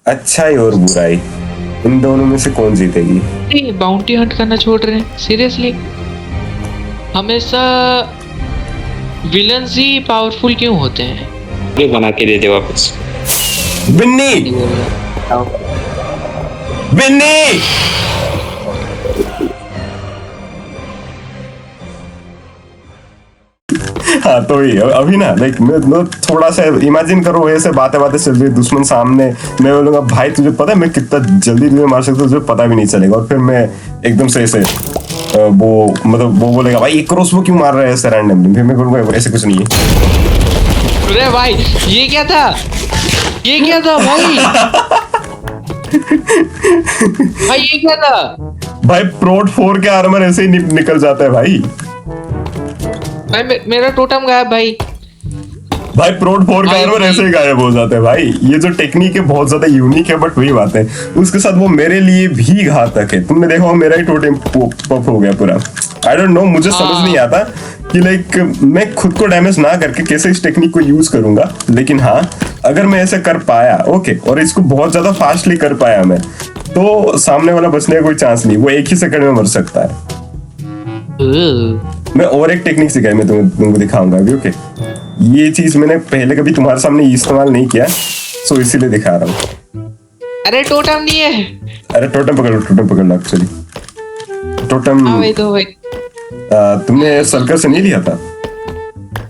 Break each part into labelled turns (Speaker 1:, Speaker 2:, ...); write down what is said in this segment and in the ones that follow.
Speaker 1: अच्छाई और बुराई, इन दोनों में से कौन जीतेगी?
Speaker 2: बाउंटी हंट करना छोड़ रहे हैं सीरियसली? हमेशा विलन्स ही पावरफुल क्यों होते हैं?
Speaker 3: ये बना के दे दे वापस।
Speaker 1: बिन्नी, बिन्नी, हाँ तो ही अभी ना लाइक मैं थोड़ा सा इमेजिन करो, ऐसे बातें बातें चल रही, दुश्मन सामने, मैं बोलूंगा भाई तुझे पता है मैं कितना जल्दी तुझे मार सकता हूँ, तुझे पता भी नहीं चलेगा, और फिर मैं एकदम से ऐसे वो मतलब वो बोलेगा भाई एक क्रॉसबो क्यों मार रहा है ऐसे रैंडमली, फिर मैं बोलूंगा ऐसे कुछ नहीं है।
Speaker 2: अरे भाई ये क्या था, ये क्या था भाई? भाई ये क्या था
Speaker 1: भाई? प्रोट 4 के आर्मर ऐसे ही निकल जाता है भाई।
Speaker 2: भाई मेरा टोटम गायब भाई।
Speaker 1: भाई प्रोट 4 का आर्मर ऐसे ही गायब हो जाता है भाई। ये जो टेक्निक है बहुत ज्यादा यूनिक है, बट वही बात है उसके साथ वो मेरे लिए भी घातक है। तुमने देखा मेरा ही टोटम पफ हो गया पूरा। आई डोंट नो, मुझे समझ नहीं आता कि लाइक मैं खुद को डैमेज ना करके कैसे इस टेक्निक को यूज करूंगा, लेकिन हाँ अगर मैं ऐसे कर पाया ओके, और इसको बहुत ज्यादा फास्टली कर पाया मैं, तो सामने वाला बचने का कोई चांस नहीं, वो एक ही सेकंड में मर सकता है। मैं और एक टेक्निक सिखाई, मैं तुमको दिखाऊंगा अभी ओके। ये चीज मैंने पहले कभी तुम्हारे सामने इस्तेमाल नहीं किया, सो इसीलिए दिखा रहा हूँ।
Speaker 2: अरे टोटम नहीं है।
Speaker 1: अरे टोटम पकड़ लो एक्चुअली। टोटम
Speaker 2: भाई तो भाई
Speaker 1: तुमने सर्कल से नहीं लिया था?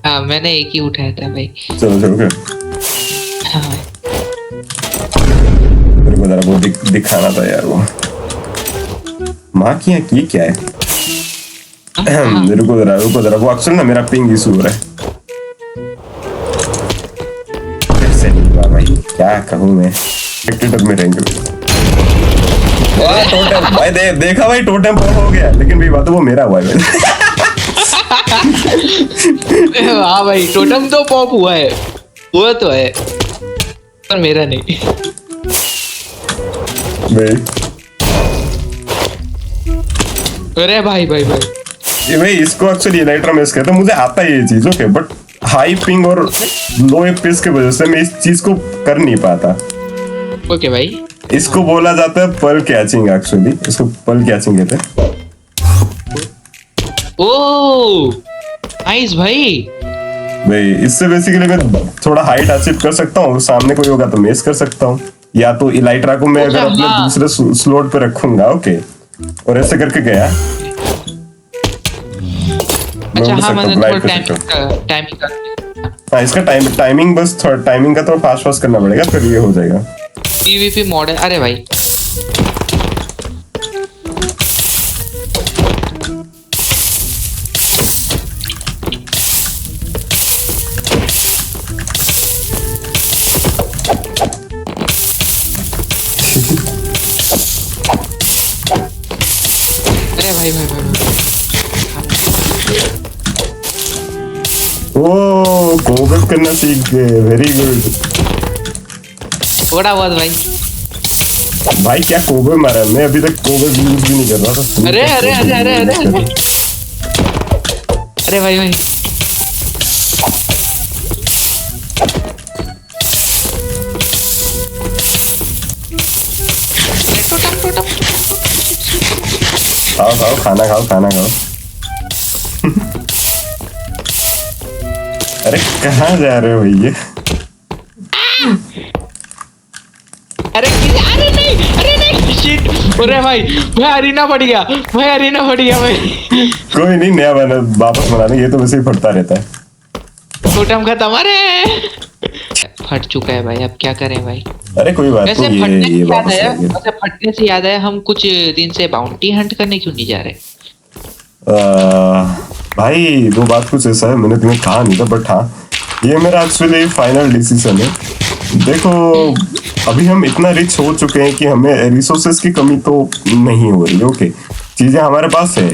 Speaker 2: हाँ मैंने एक ही उठाया था भाई।
Speaker 1: चलो ओके।
Speaker 2: हाँ भाई
Speaker 1: मेरे को जरा वो दिखाना था यार। वो माँ की ये क्या है? रुको जरा वो अक्सर ना मेरा पिंग इशू हो रहा है। ऐसे नहीं हुआ भाई, क्या कहूँ मैं, टिकटॉक में रहेंगे। टोटम भाई देखा भाई, टोटम पॉप हो गया, लेकिन भाई बात वो मेरा हुआ है।
Speaker 2: हाँ भाई टोटम तो पॉप हुआ है, वो तो है, पर मेरा नहीं
Speaker 1: भाई।
Speaker 2: अरे भाई भाई भाई
Speaker 1: ये भाई इसको एक्चुअली इलाइट्रा में कहते हैं, मुझे आता है ये चीज ओके, बट हाई पिंग और लो एफपीएस की वजह से मैं इस चीज को कर नहीं पाता।
Speaker 2: ओके भाई
Speaker 1: इसको बोला जाता है पल कैचिंग, एक्चुअली इसको पल कैचिंग कहते हैं।
Speaker 2: ओह नाइस भाई।
Speaker 1: भाई इससे बेसिकली मैं थोड़ा हाइट अचीव कर सकता हूँ, सामने कोई होगा तो मेस कर सकता हूँ, या तो इलाइट्रा को मैं अगर अपने दूसरे स्लॉट पे रखूंगा ओके, और ऐसे करके गया।
Speaker 2: अच्छा हाँ मैंने टाइमिंग
Speaker 1: हाँ इसका टाइमिंग बस थोड़ा टाइमिंग का तो फास्ट करना पड़ेगा, फिर ये हो जाएगा।
Speaker 2: पीवीपी मॉड है। अरे भाई अरे भाई भाई भाई
Speaker 1: ओ कोबेप करना सीख गए, वेरी गुड।
Speaker 2: थोड़ा बहुत भाई।
Speaker 1: भाई क्या कोबे मारा, मैं अभी तक कोबे यूज भी नहीं कर रहा था।
Speaker 2: अरे अरे अरे अरे अरे अरे अरे भाई भाई
Speaker 1: खाओ खाना खाओ। अरे कहाँ जा रहे हो भैया?
Speaker 2: अरे नहीं शिट। अरे भाई अरीना फट गया भाई।
Speaker 1: कोई नहीं, नया बना वापस बनाना, ये तो वैसे ही फटता रहता है।
Speaker 2: टोटम खत्म। अरे फट चुका है भाई, अब क्या करें भाई।
Speaker 1: अरे कोई बात नहीं, ये वापस आएंगे।
Speaker 2: अच्छा फटने से याद है, हम कुछ दिन से बाउंटी हंट करने क्यों नहीं जा रहे?
Speaker 1: भाई वो बात कुछ ऐसा है, मैंने तुम्हें कहा नहीं था, बट हाँ ये मेरा एक्चुअली फाइनल डिसीजन है। देखो अभी हम इतना रिच हो चुके हैं कि हमें रिसोर्सेस की कमी तो नहीं हो रही ओके, चीजें हमारे पास है,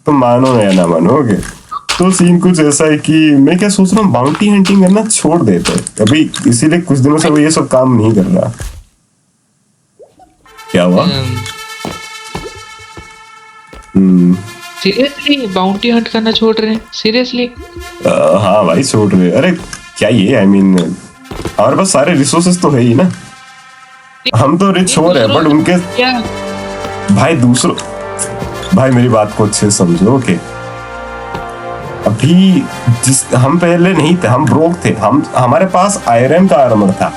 Speaker 1: तो मानो या ना मानो ओके। तो सीन कुछ ऐसा है कि मैं क्या सोच रहा हूँ, बाउंटी हंटिंग करना छोड़ देते हैं अभी, इसीलिए कुछ दिनों से वो ये सब काम नहीं कर रहा। क्या हुआ?
Speaker 2: सीरियसली बाउंटी हंट करना छोड़ रहे हैं सीरियसली?
Speaker 1: हाँ भाई छोड़ रहे। अरे क्या ये आई मीन हमारे पास सारे रिसोर्सेस तो है ही ना। हम तो रिच हो रहे हैं बट उनके
Speaker 2: क्या
Speaker 1: भाई दूसरों भाई मेरी बात को अच्छे से समझो ओके। अभी जिस हम पहले नहीं थे, हम ब्रोक थे, हम हमारे पास आयरन का आर्मर था,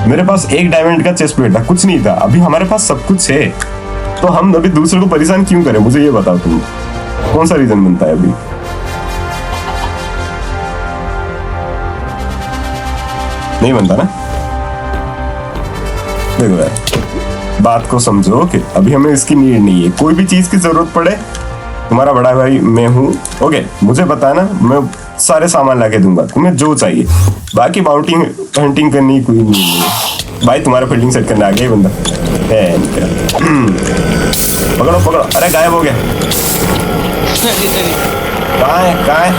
Speaker 1: मेरे पास एक डायमंड का चेस्ट प्लेट था, कुछ नहीं था। अभी हमारे पास सब कुछ है, तो हम अभी दूसरे को परेशान क्यों करें? मुझे ये बताओ तुम, कौन सा रीजन बनता है अभी? नहीं बनता ना। देखो यार बात को समझो ओके। अभी हमें इसकी नीड नहीं है, कोई भी चीज की जरूरत पड़े तुम्हारा बड़ा भाई मैं हूँ ओके, मुझे बताना, मैं सारे सामान लाके दूंगा तुम्हें जो चाहिए। बाकी बाउंटी हंटिंग करनी कोई नहीं है भाई। तुम्हारा फील्डिंग सेट करने आ गया बंदा है। पकड़ो पकड़ो, अरे गायब हो गया। कहाँ है कहाँ है?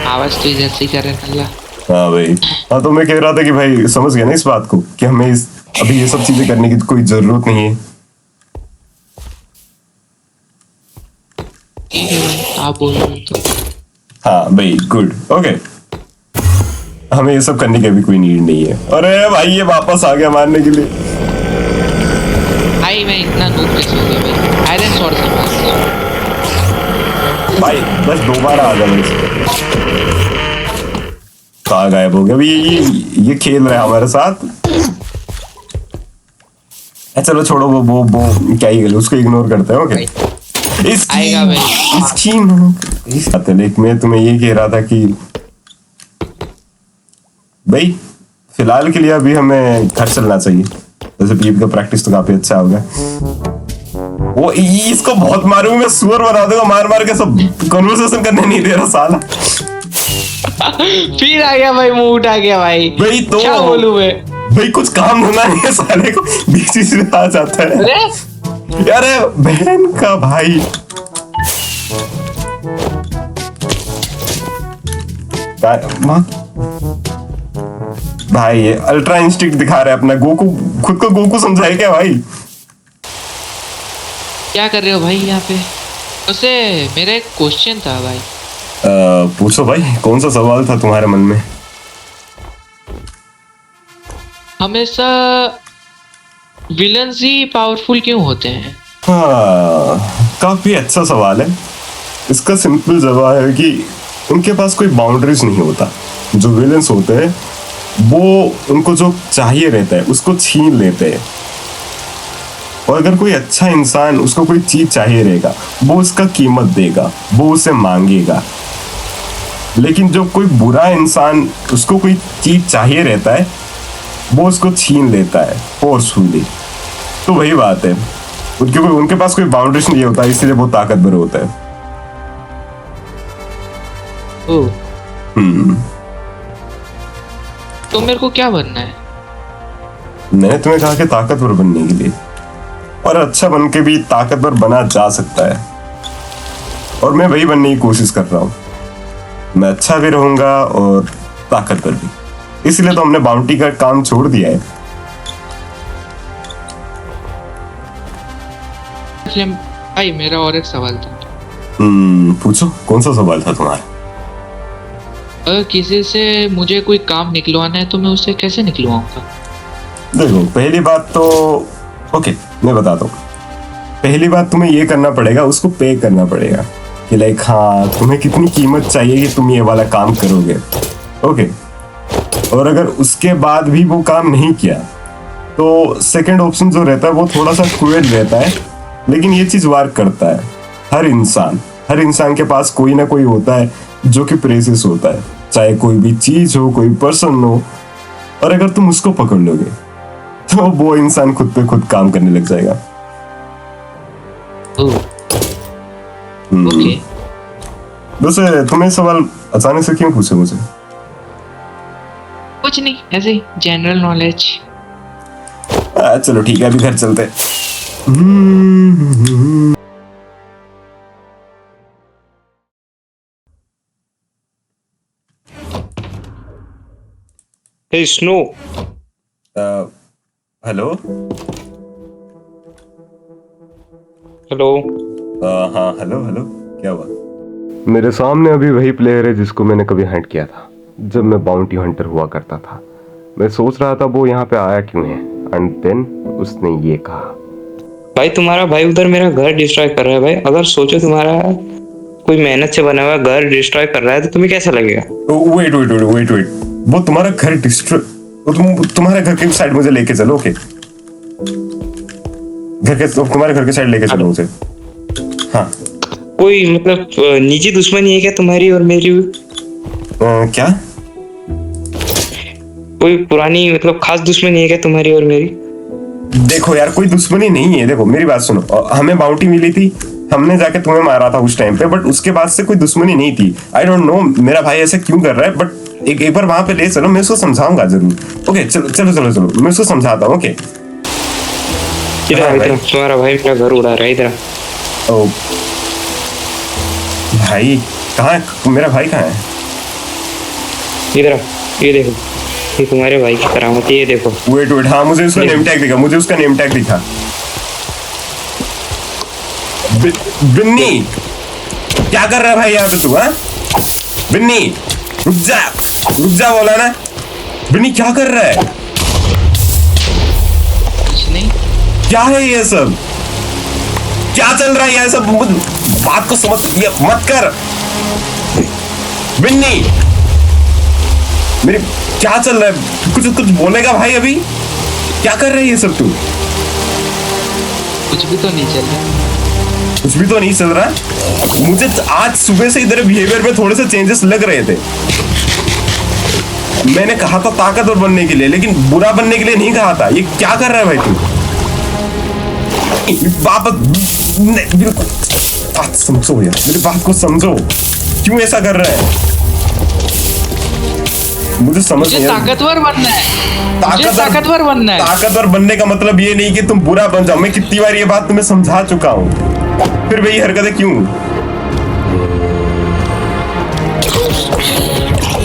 Speaker 2: आवाज तो इधर से ही कर रहे हैं अल्लाह।
Speaker 1: हाँ भाई, हाँ तो मैं कह रहा था कि भाई समझ गया ना इस बात को कि हमें अभी ये सब चीजें करने की कोई जरूरत नहीं है।
Speaker 2: ठीक है भाई आप बोल रहे हो तो।
Speaker 1: हाँ भाई गुड ओके, हमें ये सब करने की अभी कोई नीड नहीं है। अरे भाई ये वापस आ गया मारने के लिए।
Speaker 2: भाई मैं इतना दूर कैसे हो गया भाई? आयरन स्वॉर्ड से मार
Speaker 1: भाई बस दोबारा आ गया भाई। कहाँ गायब हो गया अभी? ये खेल रहा है हमारे साथ। चलो छोड़ो वो क्या ही गल, उसको इग्नोर करते हैं ओके।
Speaker 2: आएगा भाई।
Speaker 1: इसकी मैं तुम्हें ये कह रहा था कि भाई फिलहाल के लिए अभी हमें घर चलना चाहिए। वैसे पीप का प्रैक्टिस तो काफी अच्छा हो गया। वो इसको बहुत मारूंगा मैं, सुअर बना दूंगा मार मार के, सब कन्वर्सेशन करने नहीं दे रहा साला।
Speaker 2: फिर आ गया भाई, मुंह उठा गया भाई।
Speaker 1: भाई तो
Speaker 2: क्या बोलूं मैं?
Speaker 1: भाई कुछ काम होना नहीं है साले को, बीच में आ जाता है।
Speaker 2: अरे
Speaker 1: अरे बहन का भाई भाई ये अल्ट्रा इंस्टिंक्ट दिखा रहा है अपना। गोकू खुद को गोकू समझाए क्या भाई?
Speaker 2: क्या कर रहे हो भाई यहाँ पे? वैसे मेरा एक क्वेश्चन था भाई।
Speaker 1: पूछो भाई, कौन सा सवाल था तुम्हारे मन में?
Speaker 2: हमेशा विलन्स ही पावरफुल क्यों होते हैं?
Speaker 1: हाँ काफी अच्छा सवाल है। इसका सिंपल जवाब है कि उनके पास कोई बाउंड्रीज नहीं होता। जो विलेंस होते हैं वो उनको जो चाहिए रहता है उसको छीन लेते हैं, और अगर कोई अच्छा इंसान उसको कोई चीज चाहिए रहेगा वो उसका कीमत देगा, वो उसे मांगेगा। लेकिन जो कोई बुरा इंसान उसको कोई चीज चाहिए रहता है वो उसको छीन लेता है फोर्सफुली। तो वही बात है, उनके पास कोई बाउंड्रीज नहीं होता, इसलिए वो ताकतवर होता है।
Speaker 2: ओह तो मेरे को क्या बनना है?
Speaker 1: मैंने तुम्हें कहा कि ताकतवर बनने के लिए, और अच्छा बन के भी ताकतवर बना जा सकता है, और मैं वही बनने की कोशिश कर रहा हूँ। मैं अच्छा भी रहूंगा और ताकतवर भी, इसलिए तो हमने बाउंटी का काम छोड़ दिया है।
Speaker 2: भाई मेरा और एक सवाल था।
Speaker 1: पूछो, कौन सा सवाल था तुम्हारा?
Speaker 2: अगर किसी से मुझे कोई काम निकलवाना है तो मैं उससे कैसे निकलवाऊंगा?
Speaker 1: देखो पहली बात तो ओके मैं बताता हूँ। पहली बात तुम्हें ये करना पड़ेगा, उसको पे करना पड़ेगा कि लाइक हाँ तुम्हें कितनी कीमत चाहिए कि तुम ये वाला काम करोगे ओके। और अगर उसके बाद भी वो काम नहीं किया तो सेकंड ऑप्शन जो रहता है वो थोड़ा सा क्रूएल रहता है, लेकिन ये चीज वर्क करता है। हर इंसान के पास कोई ना कोई होता है जो कि प्रेसियस होता है, चाहे कोई भी चीज हो, कोई पर्सन हो, और अगर तुम उसको पकड़ लोगे तो वो इंसान खुद पे खुद काम करने लग जाएगा।
Speaker 2: ओके।
Speaker 1: वैसे तुम्हें सवाल अचानक से क्यों पूछे मुझे?
Speaker 2: कुछ नहीं, ऐसे ही जनरल नॉलेज।
Speaker 1: चलो ठीक है, अभी घर चलते हैं।
Speaker 3: Hey Snow,
Speaker 1: hello.
Speaker 3: हेलो।
Speaker 1: हाँ हेलो हेलो, क्या हुआ? मेरे सामने अभी वही प्लेयर है जिसको मैंने कभी हंट किया था जब मैं बाउंटी हंटर हुआ करता था। मैं सोच रहा था वो यहाँ पे आया क्यों है, एंड देन उसने ये कहा।
Speaker 3: भाई तुम्हारा भाई उधर मेरा घर डिस्ट्रॉय कर रहा है भाई। अगर सोचो तुम्हारा कोई मेहनत से बना हुआ घर डिस्ट्रॉय कर रहा है तो तुम्हें कैसा लगेगा?
Speaker 1: Wait wait wait wait wait, वो तुम्हारा घर डिस्ट्रॉय, तुम्हारे घर के साइड मुझे लेके चलो, ओके? तुम्हारे घर के साइड लेके चलो मुझे। हाँ,
Speaker 3: कोई मतलब निजी दुश्मनी है क्या तुम्हारी और मेरी?
Speaker 1: क्या?
Speaker 3: कोई पुरानी मतलब खास दुश्मनी है क्या तुम्हारी और मेरी?
Speaker 1: देखो यार, कोई दुश्मनी नहीं है। देखो मेरी बात सुनो, हमें बाउंटी मिली थी, हमने जाके तुम्हें मारा था उस टाइम पे, बट उसके बाद से कोई दुश्मनी नहीं थी। आई डोंट नो मेरा भाई ऐसा क्यों कर रहा है, बट एक बार वहां पे ले चलो, मैं उसको समझाऊंगा जरूर। ओके चलो चलो चलो चलो, मैं उसको समझाता हूँ। ओके
Speaker 3: इधर तुम्हारा भाई मेरा घर उड़ा रहा है, इधर।
Speaker 1: ओ भाई कहाँ है मेरा भाई? कहाँ है?
Speaker 3: इधर ये देखो, ये तुम्हारे भाई की करामत, ये देखो।
Speaker 1: वेट वेट, हाँ मुझे उसका नेम टैग दिखा, मुझे उसका नेम टैग दिखा। बिन्नी, क्या कर रहा है भाई यहाँ पे तू? हाँ बिन्नी, रुक जा बोला ना। बिन्नी क्या कर रहा है?
Speaker 2: कुछ नहीं।
Speaker 1: क्या है ये सब? क्या चल रहा है ये सब? बात को समझ ये मत कर बिन्नी। मेरे क्या चल रहा है? कुछ कुछ बोलेगा भाई अभी? क्या कर रहा है ये सब तू?
Speaker 2: कुछ भी तो नहीं चल रहा।
Speaker 1: कुछ भी तो नहीं चल रहा। मुझे आज सुबह से इधर बिहेवियर में थोड़े से चेंजेस लग रहे थे। मैंने कहा था ताकतवर बनने के लिए, लेकिन बुरा बनने के लिए नहीं कहा था। ये क्या कर रहा है भाई तू? बात समझो यार, मेरी बात को समझो। क्यों ऐसा कर रहा है? मुझे समझ नहीं आ रहा।
Speaker 2: ताकतवर बनना है, मुझे ताकतवर बनना है।
Speaker 1: ताकतवर बनने का मतलब ये नहीं कि तुम बुरा बन जाओ। मैं कितनी बार ये बात तुम्हें समझा चुका हूँ, फिर वही हरकतें क्यों?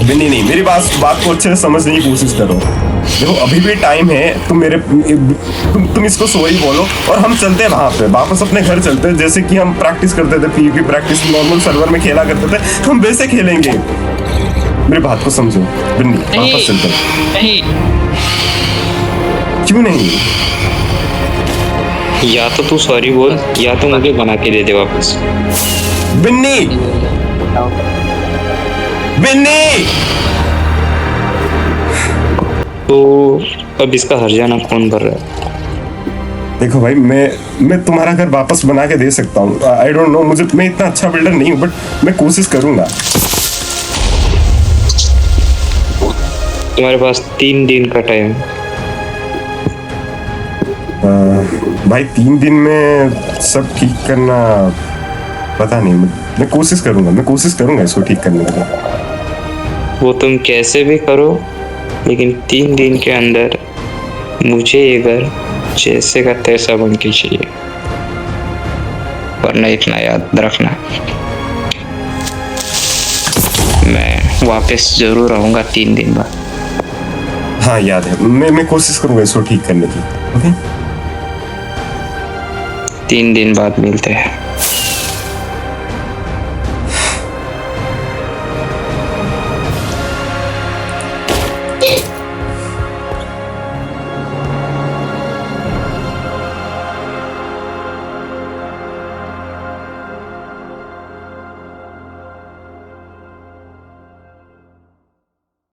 Speaker 1: नहीं, मेरी बात को अच्छे से समझने की कोशिश करो। देखो अभी भी टाइम है, तुम इसको सॉरी बोलो और हम चलते हैं वहां पे, वापस अपने घर चलते हैं। जैसे कि हम प्रैक्टिस करते थे, पीवीपी प्रैक्टिस नॉर्मल सर्वर में खेला करते थे, हम वैसे खेलेंगे। मेरी बात को समझो बिन्नी, वापस चलते हैं।
Speaker 2: नहीं,
Speaker 1: क्यों नहीं?
Speaker 3: या तो तू सॉरी बोल या तो मुझे बना के दे दे वापस।
Speaker 1: बिन्नी, बिन्नी,
Speaker 3: तो अब इसका हर्जाना कौन भर रहा है?
Speaker 1: देखो भाई, मैं तुम्हारा घर वापस बना के दे सकता हूँ। आई डोंट नो, मैं इतना अच्छा बिल्डर नहीं हूँ, बट मैं कोशिश करूंगा।
Speaker 3: तुम्हारे पास 3 दिन का टाइम।
Speaker 1: भाई 3 दिन में सब ठीक करना, पता नहीं। मैं कोशिश करूंगा इसको ठीक करने का।
Speaker 3: वो तुम कैसे भी करो, लेकिन 3 दिन के अंदर मुझे ये घर जैसे का तैसा बन के चाहिए। वरना इतना याद रखना, मैं वापस जरूर आऊंगा 3 दिन बाद।
Speaker 1: हाँ याद है, मैं कोशिश करूंगा इसको ठीक करने की। ओके
Speaker 3: 3 दिन बाद मिलते हैं।